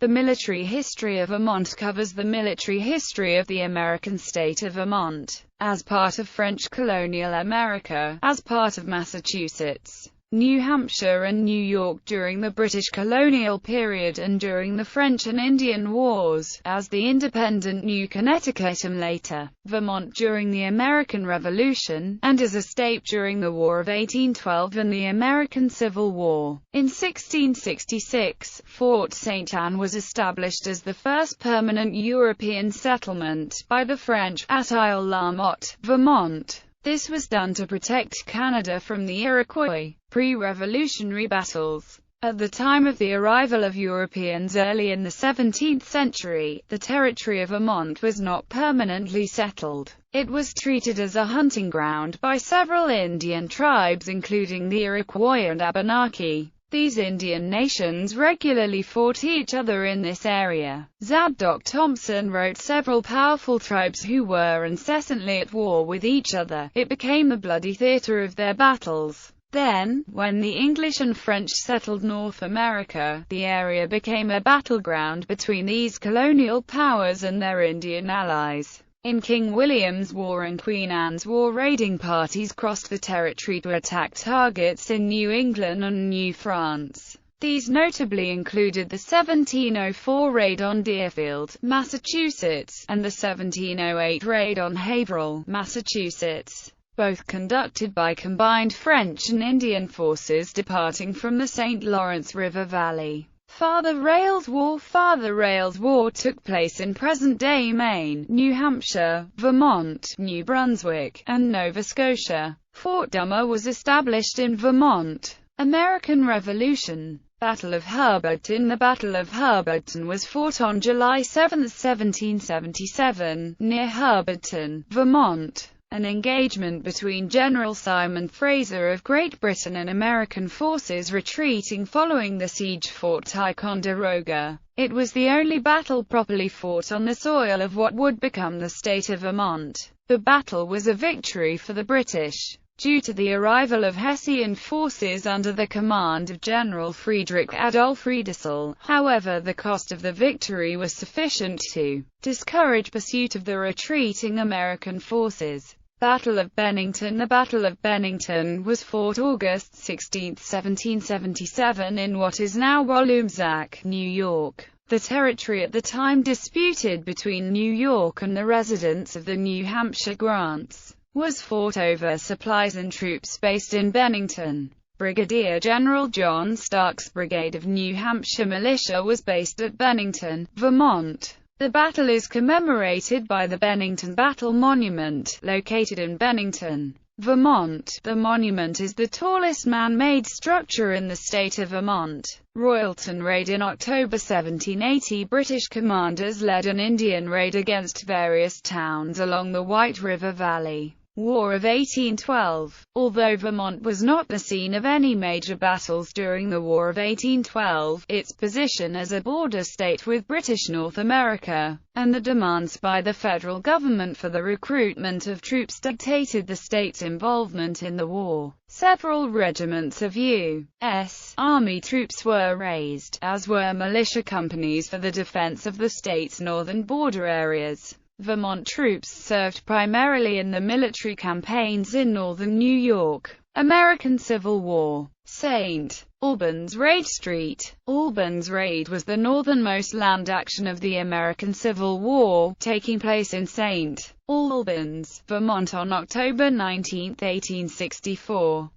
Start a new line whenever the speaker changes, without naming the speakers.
The military history of Vermont covers the military history of the American state of Vermont, as part of French colonial America, as part of Massachusetts, New Hampshire and New York during the British colonial period and during the French and Indian Wars, as the independent New Connecticut and later, Vermont during the American Revolution, and as a state during the War of 1812 and the American Civil War. In 1666, Fort Sainte Anne was established as the first permanent European settlement by the French, at Isle La Motte, Vermont. This was done to protect Canada from the Iroquois. Pre-revolutionary battles. At the time of the arrival of Europeans early in the 17th century, the territory of Vermont was not permanently settled. It was treated as a hunting ground by several Indian tribes including the Iroquois and Abenaki. These Indian nations regularly fought each other in this area. Zadok Thompson wrote several powerful tribes who were incessantly at war with each other. It became the bloody theater of their battles. Then, when the English and French settled North America, the area became a battleground between these colonial powers and their Indian allies. In King William's War and Queen Anne's War, raiding parties crossed the territory to attack targets in New England and New France. These notably included the 1704 raid on Deerfield, Massachusetts, and the 1708 raid on Haverhill, Massachusetts, both conducted by combined French and Indian forces departing from the St. Lawrence River Valley. Father Rails War took place in present-day Maine, New Hampshire, Vermont, New Brunswick, and Nova Scotia. Fort Dummer was established in Vermont. American Revolution. Battle of Hubbardton. The Battle of Hubbardton was fought on July 7, 1777, near Hubbardton, Vermont. An engagement between General Simon Fraser of Great Britain and American forces retreating following the siege fought Ticonderoga. It was the only battle properly fought on the soil of what would become the state of Vermont. The battle was a victory for the British, due to the arrival of Hessian forces under the command of General Friedrich Adolf Riedesel. However, the cost of the victory was sufficient to discourage pursuit of the retreating American forces. Battle of Bennington. The Battle of Bennington was fought August 16, 1777 in what is now Walloomsac, New York. The territory at the time disputed between New York and the residents of the New Hampshire grants was fought over supplies and troops based in Bennington. Brigadier General John Stark's Brigade of New Hampshire Militia was based at Bennington, Vermont. The battle is commemorated by the Bennington Battle Monument, located in Bennington, Vermont. The monument is the tallest man-made structure in the state of Vermont. Royalton Raid. In October 1780, British commanders led an Indian raid against various towns along the White River Valley. War of 1812. Although Vermont was not the scene of any major battles during the War of 1812, its position as a border state with British North America, and the demands by the federal government for the recruitment of troops dictated the state's involvement in the war. Several regiments of U.S. Army troops were raised, as were militia companies for the defense of the state's northern border areas. Vermont troops served primarily in the military campaigns in northern New York. American Civil War. St. Albans Raid. St. Albans Raid was the northernmost land action of the American Civil War, taking place in St. Albans, Vermont on October 19, 1864.